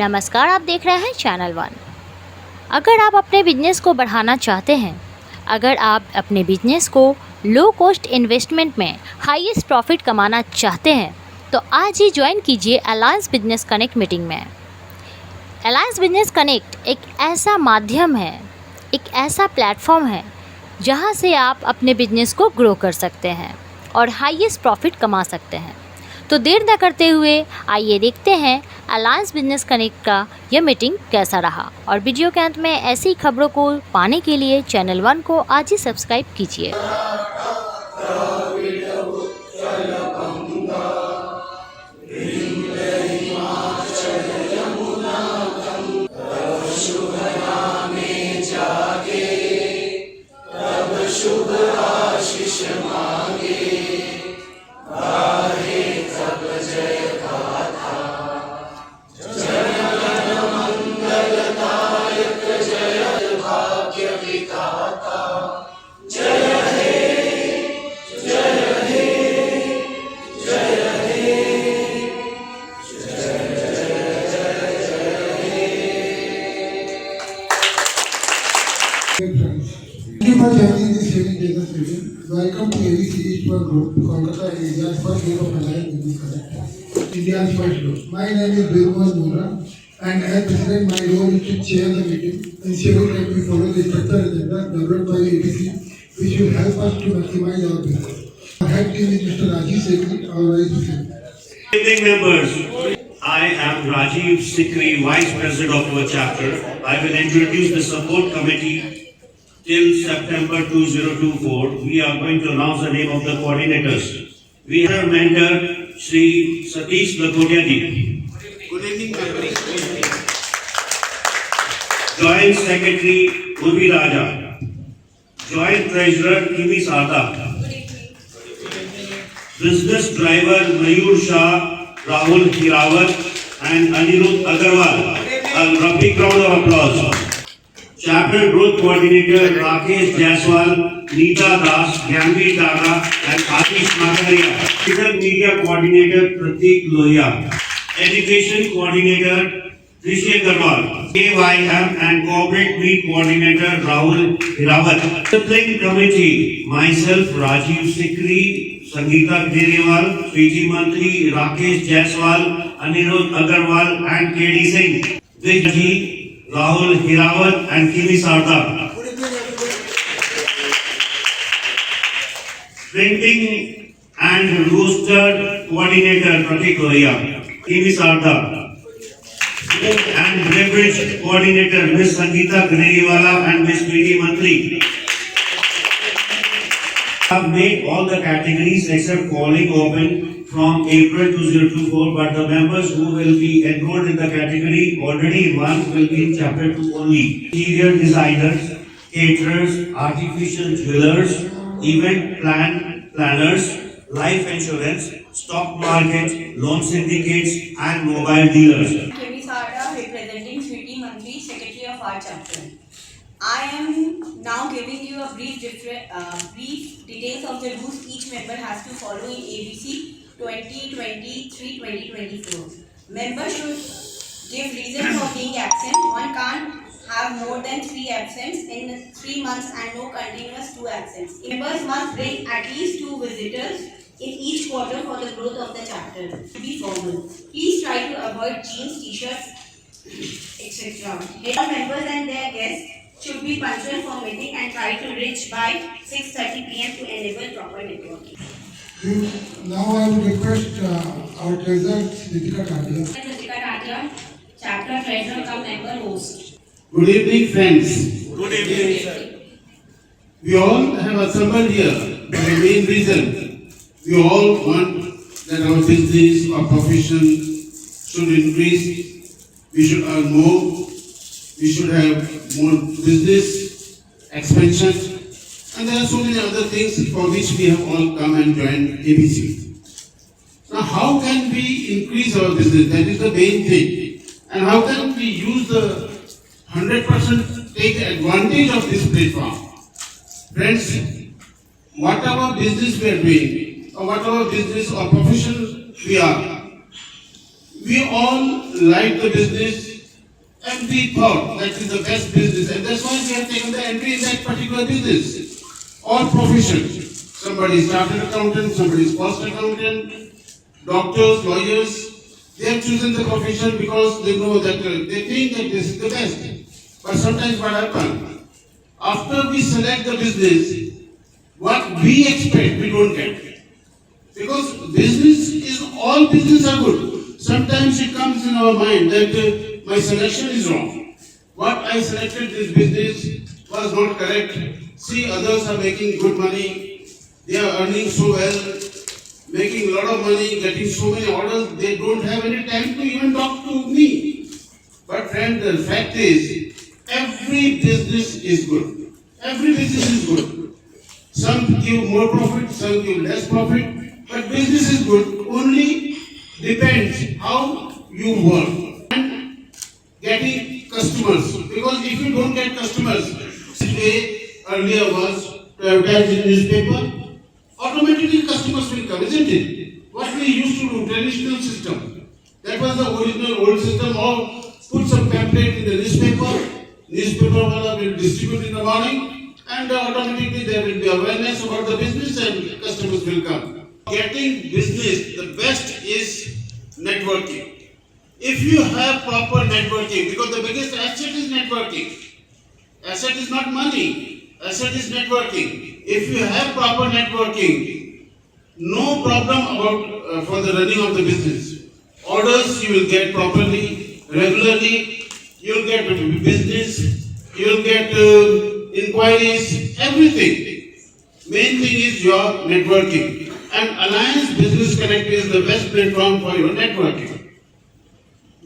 नमस्कार, आप देख रहे हैं चैनल वन। अगर आप अपने बिजनेस को बढ़ाना चाहते हैं, अगर आप अपने बिजनेस को लो कॉस्ट इन्वेस्टमेंट में हाईएस्ट प्रॉफिट कमाना चाहते हैं, तो आज ही ज्वाइन कीजिए अलायंस बिजनेस कनेक्ट मीटिंग में। अलायंस बिजनेस कनेक्ट एक ऐसा माध्यम है, एक ऐसा प्लेटफॉर्म है जहां से आप अपने बिजनेस को ग्रो कर सकते हैं और हाईएस्ट प्रॉफिट कमा सकते हैं। तो देर न करते हुए आइए देखते हैं अलायंस बिजनेस कनेक्ट का यह मीटिंग कैसा रहा। और वीडियो के अंत में ऐसी खबरों को पाने के लिए चैनल वन को आज ही सब्सक्राइब कीजिए। Thank you for joining this training business session. Welcome to ABC Eastman Group, Kolkata, India's first group of Alliance Business Connect. India's first group. My name is Birman Mura, and as President, my role is to chair the meeting, ensuring that we follow the structured agenda developed by ABC, which will help us to maximize our business. Our head team is Mr. Rajiv Sekhri, our Vice President. Good evening, members. I am Rajiv Sikri, Vice President of our chapter. I will introduce the support committee till September 2024. We are going to announce the name of the coordinators. We have mentor Shri Satish Lakotia ji. Good evening, members. Joint Secretary Urvi Raja. Joint Treasurer Kimi Sarda. Business Driver Mayur Shah, Rahul Hirawat and Anirudh Agarwal. A big round of applause. Chapter Growth Coordinator Rakesh Jaiswal, Neeta Das, Gyanvi Daga and Atish Nagaria. Digital Media Coordinator Pratik Lohia. Education Coordinator Rishi Agarwal. KYM and Corporate Meet Coordinator Rahul Hirawat. Discipline Committee, myself Rajiv Sikri, Sangeeta Kejriwal, Fiji Mantri Rakesh Jaiswal, Anirudh Agarwal and KD Singh. Vijay, Rahul Hirawat and Kimi Sarda. Printing and Rooster Coordinator Pratik Lohia, Kimi Sarda. Food and Beverage Coordinator Ms. Sangeeta Kejriwal and Ms. Fiji Mantri. Have made all the categories except calling open from April 2024, but the members who will be enrolled in the category already one will be in chapter 2 only. Interior designers, caterers, artificial jewelers, event planners, life insurance, stock market, loan syndicates and mobile dealers. Kimi Sarda, representing Sweety Mantri, Secretary of our chapter. I am now giving you a brief details of the rules each member has to follow in ABC 2023-2024. Members should give reason for being absent. One can't have more than 3 absence in 3 months and no continuous 2 absence. Members must bring at least 2 visitors in each quarter for the growth of the chapter. To be formal, please try to avoid jeans, t-shirts, etc. All members and their guests should be punctual for meeting and try to reach by 6:30 p.m. to enable proper networking. Now I would request our treasurer, Nitika Tatia. Nitika Tatia, chapter treasurer cum member host. Good evening, friends. Good evening, sir. We all have assembled here for the main reason. We all want that our business or profession should increase. We should earn more. We should have more business expansion. And there are so many other things for which we have all come and joined ABC. Now, how can we increase our business? That is the main thing. And how can we use the 100% take advantage of this platform? Friends, whatever business we are doing, or whatever business or profession we are, We all like the business and we thought that is the best business, and that's why we have taken the entry in that particular business. All professions. Somebody is chartered accountant, somebody is cost accountant, doctors, lawyers. They have chosen the profession because they know that they think that this is the best. But sometimes what happens? After we select the business, what we expect we don't get. Because all business are good. Sometimes it comes in our mind that my selection is wrong. What I selected this business was not correct. See, others are making good money. They are earning so well, making a lot of money, getting so many orders. They don't have any time to even talk to me. But friend, the fact is, every business is good. Every business is good. Some give more profit, some give less profit, but business is good. Only depends how you work and getting customers. Because if you don't get customers, the way earlier was to advertise in newspaper, automatically customers will come, isn't it? What we used to do, traditional system, that was the original old system. Or put some pamphlet in the newspaper wala will distribute in the morning, and automatically there will be awareness about the business and customers will come. Getting business, the best is networking. If you have proper networking, because the biggest asset is networking. Asset is not money, asset is networking. If you have proper networking, no problem about for the running of the business. Orders you will get properly, regularly, you will get business, you will get inquiries, everything. Main thing is your networking. And Alliance Business Connect is the best platform for your networking.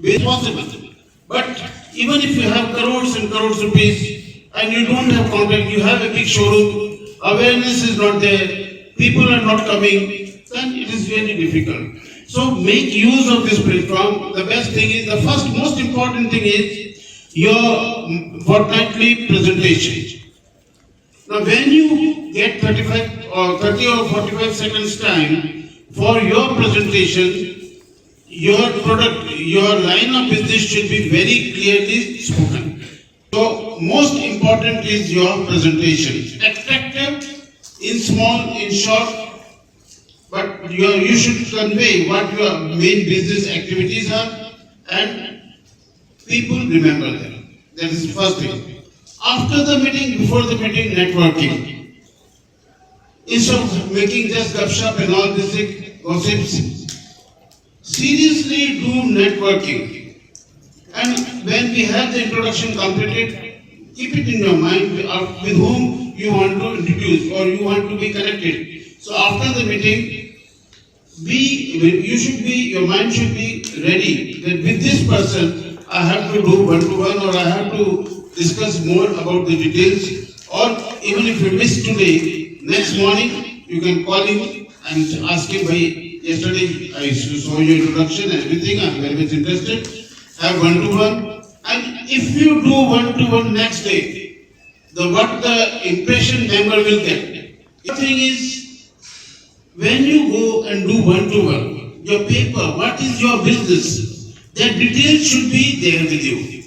It's possible. But even if you have crores and crores rupees and you don't have contact, you have a big showroom, awareness is not there, people are not coming, then it is very difficult. So make use of this platform. The best thing is, the first most important thing is your fortnightly presentation. Now when you get 30 or 45 seconds time for your presentation, your product, your line of business should be very clearly spoken. So most important is your presentation. Attractive, in small, in short, but you should convey what your main business activities are and people remember them. That is the first thing. After the meeting, before the meeting, networking. Instead of making just gupshup and all this gossips, seriously do networking. And when we have the introduction completed, keep it in your mind with whom you want to introduce or you want to be connected. So after the meeting, your mind should be ready that with this person I have to do one-to-one, or I have to discuss more about the details, or even if you miss today, next morning you can call him and ask him, yesterday I saw your introduction and everything, I am very much interested, have one-to-one. And if you do one-to-one next day, what the impression member will get. The thing is, when you go and do one-to-one, your paper, what is your business, that details should be there with you.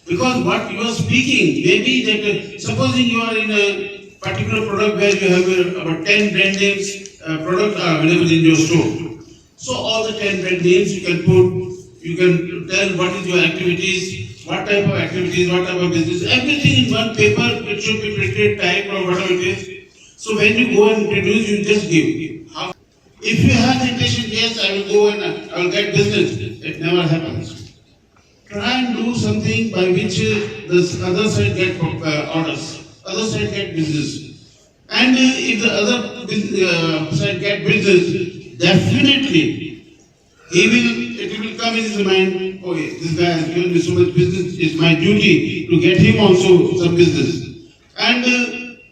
Because what you are speaking, maybe that, supposing you are in a particular product where you have about 10 brand names, product are available in your store. So all the 10 brand names you can put, you can tell what is your activities, what type of activities, what type of business, everything in one paper, it should be printed, typed or whatever it is. So when you go and introduce, you just give. If you have the intention, yes, I will go and I will get business, it never happens. Try and do something by which the other side get orders, other side get business. And if the other side get business, definitely it will come in his mind, oh yeah, this guy has given me so much business, it's my duty to get him also some business. And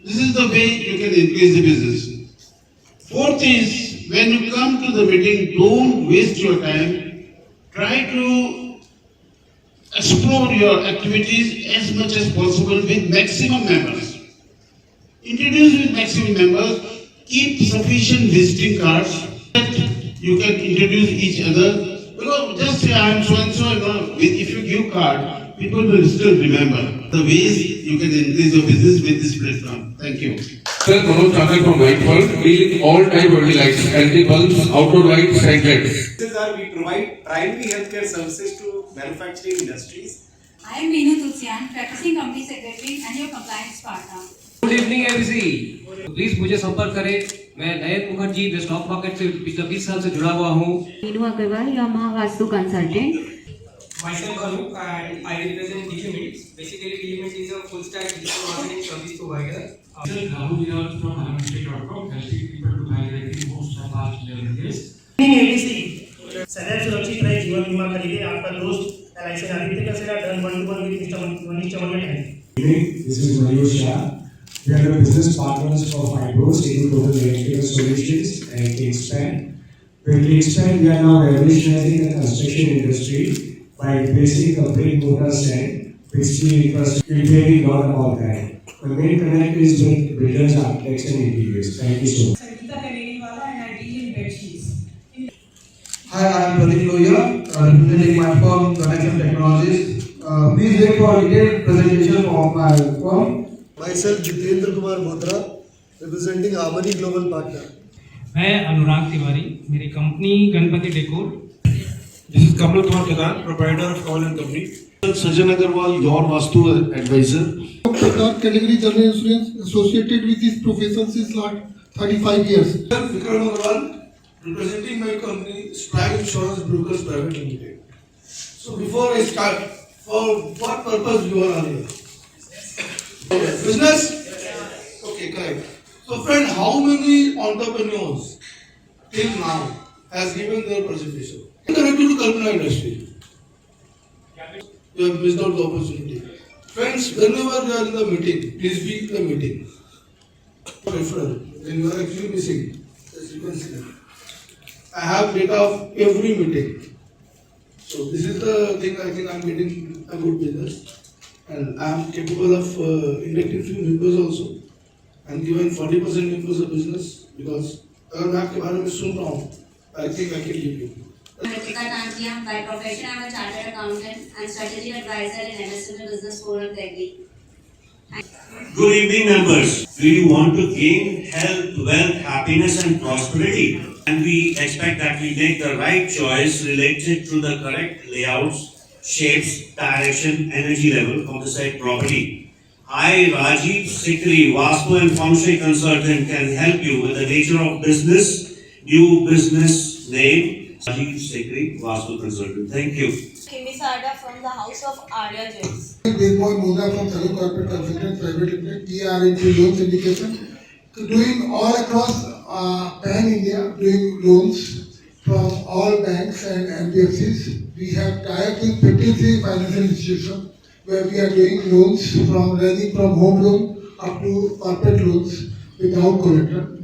this is the way you can increase the business. Fourth is, when you come to the meeting, don't waste your time. Try to explore your activities as much as possible with maximum members. Introduce with maximum members. Keep sufficient visiting cards that you can introduce each other. Because just say I am so and so, if you give card, people will still remember the ways you can increase your business with this platform. Thank you. Sir, Manoj Chandra from Mindful, dealing all type of lights, LED bulbs, outdoor lights, side lights. We provide primary healthcare services to manufacturing industries. I am Meenu Tulsian, practicing company secretary and your compliance partner. Good evening everyone, please मुझे संपर्क करें। मैं नयन मुखर्जी, मैं stock market से पिछले 20 साल से जुड़ा हुआ हूँ। Meenu Agarwal, your Mahavastu consultant. Myself Anup and I represent DigiMints. Basically, DigiMints is a full stack digital marketing service provider. Rahul here from Anandshri.com, helping people to highlight most of our challenges. सदैव सुरक्षित रहे, जीवन बीमा खरीदे। आपका दोस्त LIC Aditya का सेरा done 1-to-1 with Manish Chavan है। This is Mayur Shah. We are the business partners for Fibros, taking total electrical solutions and Kingspan. With Kingspan, we are now revolutionizing the construction industry by replacing the brick mortar stand with steel infrastructure. We really got about that. The main connect is with builders, architects, and interiors. Thank you so much. And I deal in bed sheets. Hi, I am Pradeep Lohia, representing my firm Connection Technologies. Please wait for a detailed presentation of my firm. Myself Jitendra Kumar Botra, representing Harmony Global Partner. मैं अनुराग तिवारी, मेरी company Ganpati decor. This is Kamal Kumar Kedan, proprietor of Kamal and Company. Sajan Agarwal, your Vastu advisor. Third category general insurance associated with this profession since last 35 years. Vikram Agarwal, representing my company Strike Insurance Brokers Private Limited. So before I start, for what purpose you are here? Business? Okay, correct. So friend, how many entrepreneurs till now has given their presentation? Connected to Kalpana industry. You have missed out the opportunity. Friends, whenever you are in the meeting, please be in the meeting. Referral, when you are actually missing, as you can see. I have data of every meeting. So this is the thing I think I am getting a good business. And I am capable of inducting few members also. And given 40% members of business because अगर मैं आपके बारे में सुन रहा हूँ, I think I can give you. Ritika Tantia, by profession I am a chartered accountant and strategy advisor in MSME Business Forum Delhi. Good evening, members. Do you want to gain health, wealth, happiness, and prosperity? And we expect that we make the right choice related to the correct layouts, shapes, direction, energy level of the said property. I, Rajiv Sikri, Vastu and Feng Shui consultant, can help you with the nature of business, new business name. Rajiv Sikri, Vastu consultant. Thank you. Kimi Sarda from the House of Arya Gems. Big Boy Mona from Salon Corporate Consultants Private Limited. We are into loan syndication, doing all across Pan India, doing loans from all banks and NBFCs. We have tied with 53 financial institutions where we are doing loans from ranging from home loan up to corporate loans without collateral.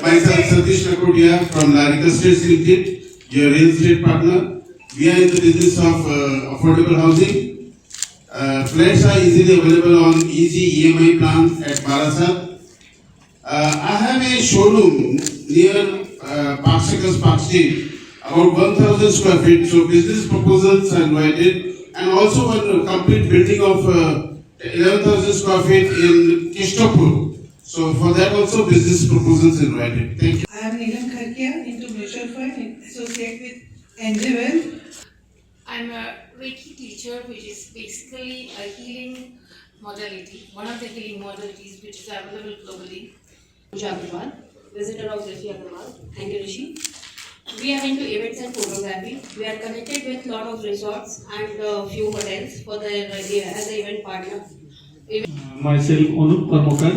Myself Satish Nakodia from Larika Estates Limited, your real estate partner. We are in the business of affordable housing. Flats are easily available on easy EMI plans at Barasat. I have a showroom near Park Circus, Park Street, about 1,000 square feet. So business proposals are invited, and also one complete building of 11,000 square feet in Kishtapur. So for that also business proposals invited. Thank you. I am Neelam Kharkia, into mutual fund, associate with NJ Wealth. I am a Reiki teacher, which is basically a healing modality, one of the healing modalities which is available globally. Pooja Agarwal, visitor of Rishi Agarwal. Thank you, Rishi. We are into events and photography. We are connected with lot of resorts and few hotels for the as a event partner. Myself Anup Karmakar,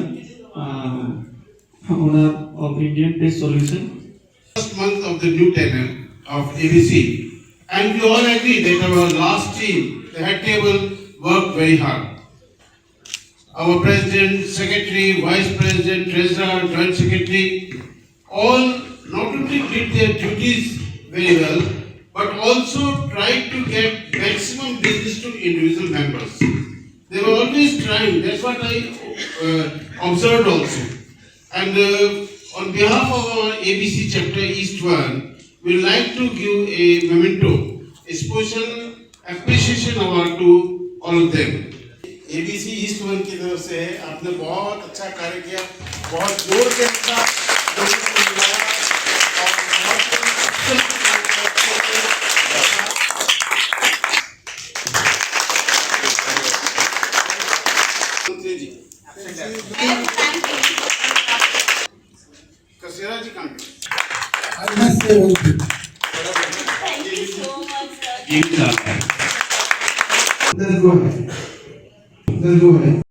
owner of Indian Test Solution. First month of the new tenure of ABC, and we all agree that our last team, the head table, worked very hard. Our president, secretary, vice president, treasurer, joint secretary, all not only did their duties very well, but also tried to get maximum business to individual members. They were always trying. That's what I observed also. And on behalf of our ABC chapter East 1, we would like to give a memento, special appreciation award to all of them. ABC East 1 की तरफ से आपने बहुत अच्छा कार्य किया, बहुत जोर के साथ लोगों को मिलाया और बहुत मंत्री जी कसेरा जी काम I must say one thing. Thank you so much, sir. एक साथ है। Let's go ahead.